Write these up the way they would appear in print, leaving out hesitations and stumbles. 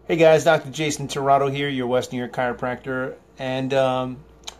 Hey guys, Dr. Jason Tirado here, your West New York chiropractor, and I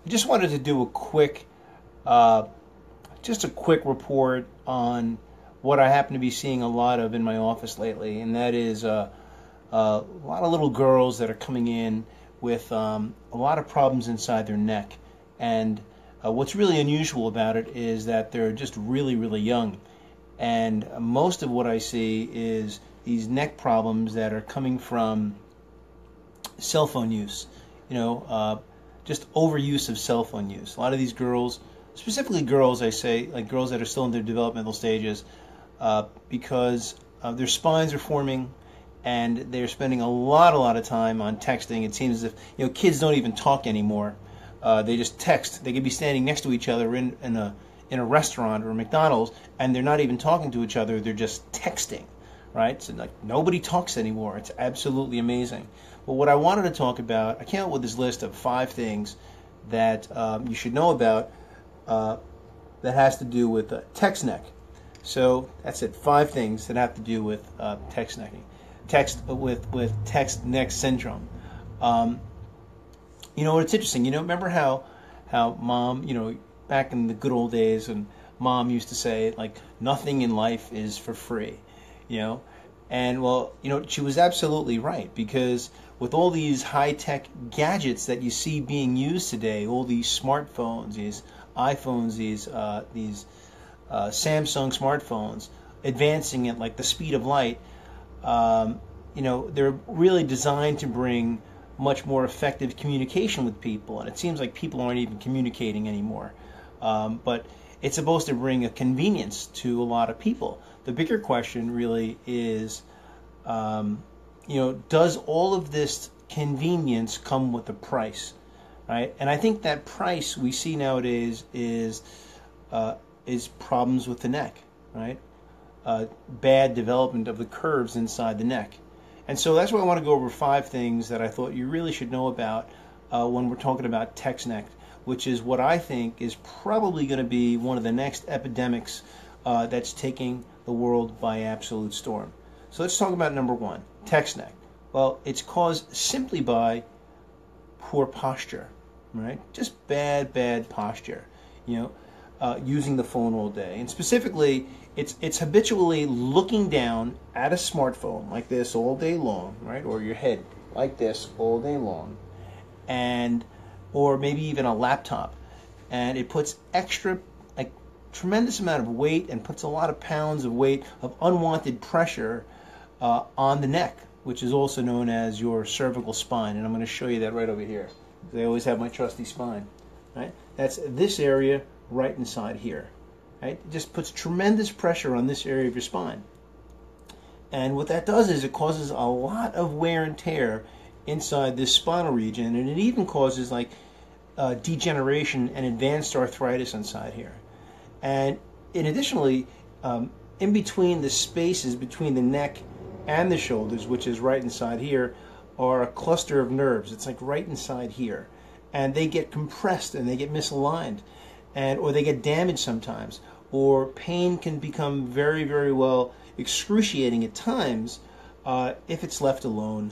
just wanted to do uh, a quick report on what I happen to be seeing a lot of in my office lately, and that is a lot of little girls that are coming in with a lot of problems inside their neck, and what's really unusual about it is that they're just really, really young, and most of what I see is these neck problems that are coming from cell phone use, just overuse of cell phone use. A lot of these girls, specifically girls, I say, like girls that are still in their developmental stages, because their spines are forming and they're spending a lot of time on texting. It seems as if kids don't even talk anymore. They just text. They could be standing next to each other in a restaurant or a McDonald's, and they're not even talking to each other. They're just texting, right? So like nobody talks anymore. It's absolutely amazing. But what I wanted to talk about, I came up with this list of 5 things that you should know about that has to do with text neck. So that's it. 5 things that have to do with text necking, text neck syndrome. It's interesting. Remember how mom, back in the good old days, and mom used to say like nothing in life is for free, and well, she was absolutely right, because with all these high-tech gadgets that you see being used today, all these smartphones, these iPhones, these Samsung smartphones, advancing at like the speed of light, they're really designed to bring much more effective communication with people, and it seems like people aren't even communicating anymore. But it's supposed to bring a convenience to a lot of people. The bigger question really is, does all of this convenience come with a price, right? And I think that price we see nowadays is problems with the neck, right? Bad development of the curves inside the neck. And so that's why I want to go over 5 things that I thought you really should know about when we're talking about text neck, which is what I think is probably going to be one of the next epidemics that's taking the world by absolute storm. So let's talk about number 1, text neck. Well, it's caused simply by poor posture, right? Just bad posture, using the phone all day. And specifically, it's habitually looking down at a smartphone like this all day long, right? Or your head like this all day long. Or maybe even a laptop. And it puts tremendous amount of weight, and puts a lot of pounds of weight of unwanted pressure on the neck, which is also known as your cervical spine. And I'm going to show you that right over here. I always have my trusty spine, right? That's this area right inside here, right? It just puts tremendous pressure on this area of your spine. And what that does is it causes a lot of wear and tear inside this spinal region, and it even causes like degeneration and advanced arthritis inside here. And additionally, in between the spaces between the neck and the shoulders, which is right inside here, are a cluster of nerves. It's like right inside here, and they get compressed and they get misaligned, or they get damaged sometimes, or pain can become very, very well excruciating at times if it's left alone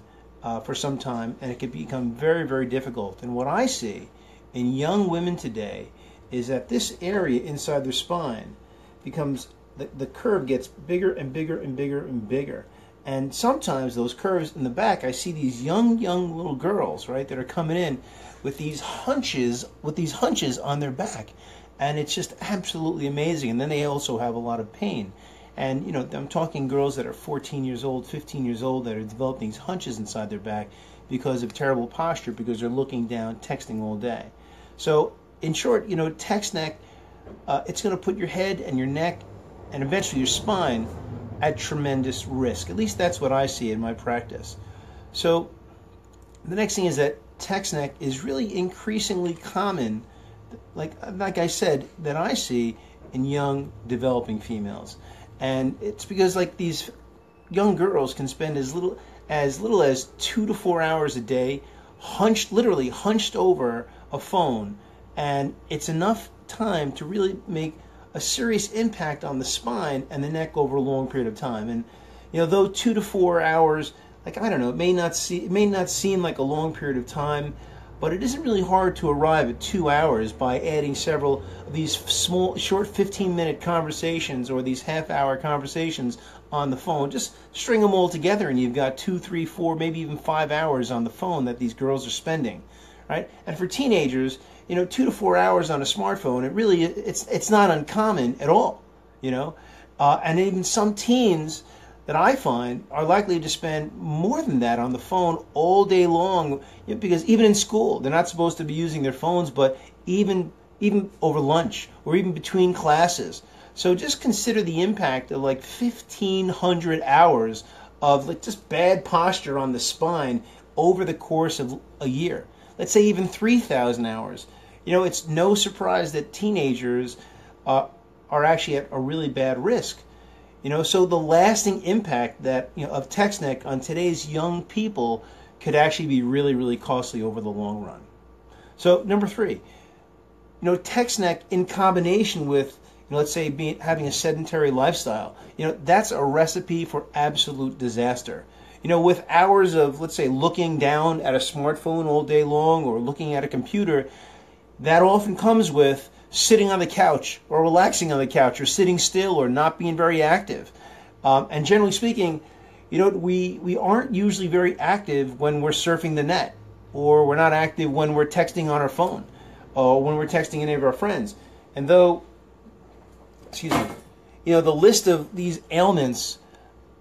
for some time, and it can become very, very difficult. And what I see in young women today is that this area inside their spine becomes, the curve gets bigger and bigger and bigger and bigger. And sometimes those curves in the back, I see these young little girls, right, that are coming in with these hunches on their back. And it's just absolutely amazing. And then they also have a lot of pain. And, I'm talking girls that are 14 years old, 15 years old, that are developing these hunches inside their back because of terrible posture, because they're looking down, texting all day. So, in short, text neck, it's going to put your head and your neck and eventually your spine at tremendous risk. At least that's what I see in my practice. So, the next thing is that text neck is really increasingly common, like I said, that I see in young developing females. And it's because like these young girls can spend as little as 2 to 4 hours a day literally hunched over a phone, and it's enough time to really make a serious impact on the spine and the neck over a long period of time. And though 2 to 4 hours like, I don't know, it may not seem like a long period of time, but it isn't really hard to arrive at 2 hours by adding several of these small, short 15-minute conversations or these half-hour conversations on the phone. Just string them all together and you've got 2, 3, 4, maybe even 5 hours on the phone that these girls are spending, right? And for teenagers, 2 to 4 hours on a smartphone, it's not uncommon at all, and even some teens that I find are likely to spend more than that on the phone all day long, because even in school, they're not supposed to be using their phones, but even over lunch or even between classes. So just consider the impact of like 1,500 hours of like just bad posture on the spine over the course of a year. Let's say even 3,000 hours. It's no surprise that teenagers are actually at a really bad risk. So the lasting impact that of text neck on today's young people could actually be really, really costly over the long run. So number 3, text neck in combination with let's say having a sedentary lifestyle, that's a recipe for absolute disaster. With hours of, let's say, looking down at a smartphone all day long or looking at a computer, that often comes with sitting on the couch or relaxing on the couch or sitting still or not being very active. And generally speaking, we aren't usually very active when we're surfing the net, or we're not active when we're texting on our phone or when we're texting any of our friends. And though, the list of these ailments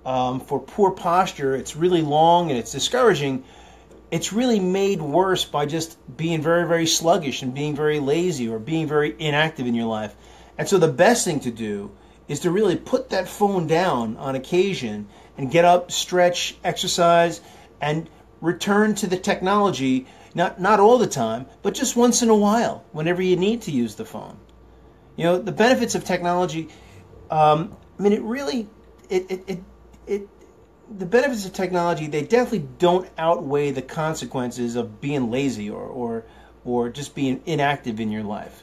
for poor posture, it's really long and it's discouraging. It's really made worse by just being very, very sluggish and being very lazy or being very inactive in your life. And so the best thing to do is to really put that phone down on occasion and get up, stretch, exercise, and return to the technology, not all the time, but just once in a while, whenever you need to use the phone. The benefits of technology, the benefits of technology, they definitely don't outweigh the consequences of being lazy or just being inactive in your life,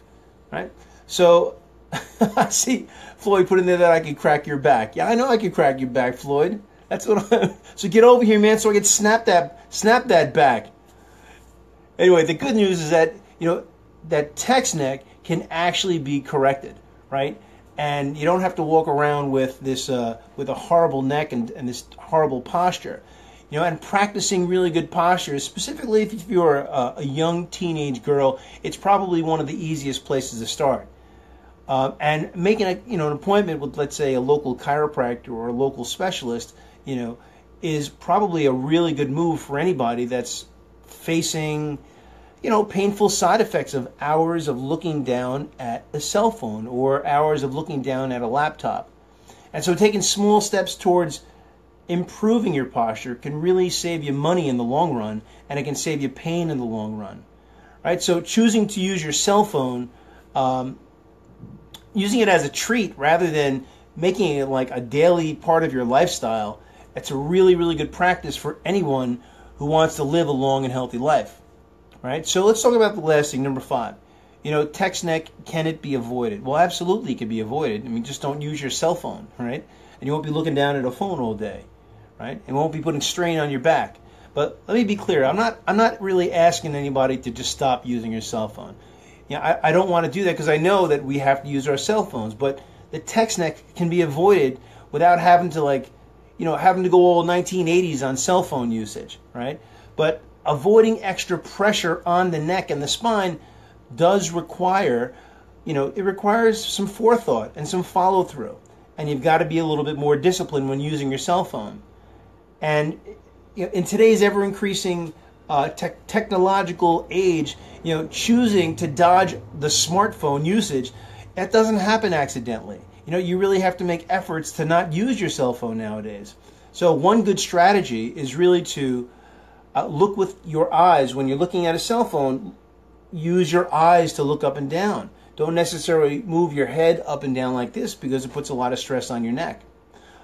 right? So I see Floyd put in there that I can crack your back. Yeah, I know I can crack your back, Floyd. That's what so get over here, man, so I can snap that back. Anyway, the good news is that that text neck can actually be corrected, right? And you don't have to walk around with this with a horrible neck and this horrible posture. And practicing really good posture, specifically if you're a young teenage girl, it's probably one of the easiest places to start. And making an appointment with, let's say, a local chiropractor or a local specialist, is probably a really good move for anybody that's facing painful side effects of hours of looking down at a cell phone or hours of looking down at a laptop. And so taking small steps towards improving your posture can really save you money in the long run, and it can save you pain in the long run. Right? So choosing to use your cell phone, using it as a treat rather than making it like a daily part of your lifestyle, that's a really, really good practice for anyone who wants to live a long and healthy life. Right? So let's talk about the last thing, number 5. Text neck, can it be avoided? Well, absolutely it can be avoided. Just don't use your cell phone, right? And you won't be looking down at a phone all day, right? It won't be putting strain on your back. But let me be clear, I'm not really asking anybody to just stop using your cell phone. I don't want to do that because I know that we have to use our cell phones, but the text neck can be avoided without having to having to go all 1980s on cell phone usage, right? But avoiding extra pressure on the neck and the spine does require, it requires some forethought and some follow through. And you've got to be a little bit more disciplined when using your cell phone. And in today's ever increasing technological age, choosing to dodge the smartphone usage, that doesn't happen accidentally. You really have to make efforts to not use your cell phone nowadays. So one good strategy is really to look with your eyes. When you're looking at a cell phone, use your eyes to look up and down. Don't necessarily move your head up and down like this because it puts a lot of stress on your neck.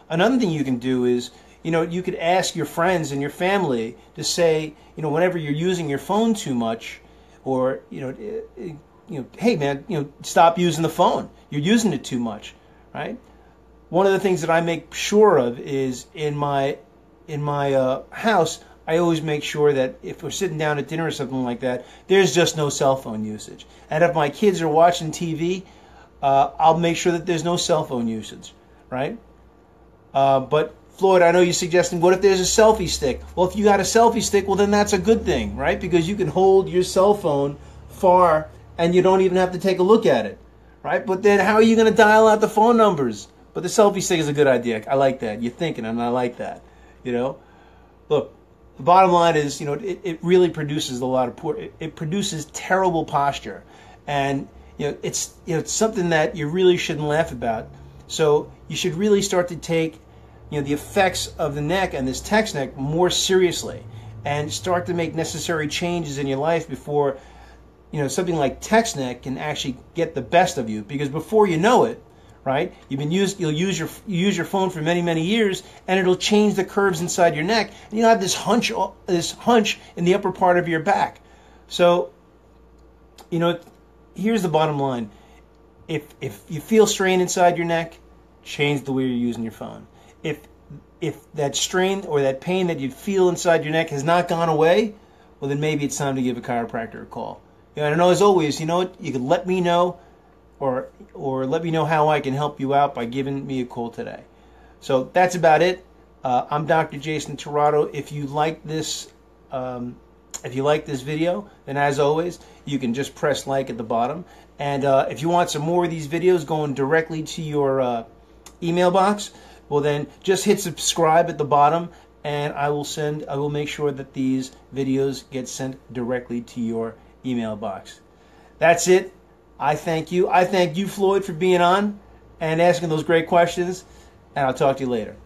Another thing you can do is, you could ask your friends and your family to say, whenever you're using your phone too much, or, hey man, stop using the phone. You're using it too much, right? One of the things that I make sure of is in my my house, I always make sure that if we're sitting down at dinner or something like that, there's just no cell phone usage. And if my kids are watching TV, I'll make sure that there's no cell phone usage, right? But Floyd, I know you're suggesting, what if there's a selfie stick? Well, if you got a selfie stick, well, then that's a good thing, right? Because you can hold your cell phone far and you don't even have to take a look at it, right? But then how are you going to dial out the phone numbers? But the selfie stick is a good idea. I like that. You're thinking, and I like that, you know? Look, the bottom line is, you know, it really produces a lot of it produces terrible posture. And, you know, it's something that you really shouldn't laugh about. So you should really start to take, you know, the effects of the neck and this text neck more seriously and start to make necessary changes in your life before, you know, something like text neck can actually get the best of you. Because before you know it, right, you'll use your phone for many years, and it'll change the curves inside your neck, and you'll have this hunch in the upper part of your back. So, you know, here's the bottom line: if you feel strain inside your neck, change the way you're using your phone. If that strain or that pain that you feel inside your neck has not gone away, well, then maybe it's time to give a chiropractor a call. You know, and I know, as always, you know what, you can let me know, or let me know how I can help you out by giving me a call today. So that's about it. I'm Dr. Jason Tirado. If you like this video, then as always, you can just press like at the bottom. And if you want some more of these videos going directly to your email box, well, then just hit subscribe at the bottom, and I will make sure that these videos get sent directly to your email box. That's it. I thank you. I thank you, Floyd, for being on and asking those great questions, and I'll talk to you later.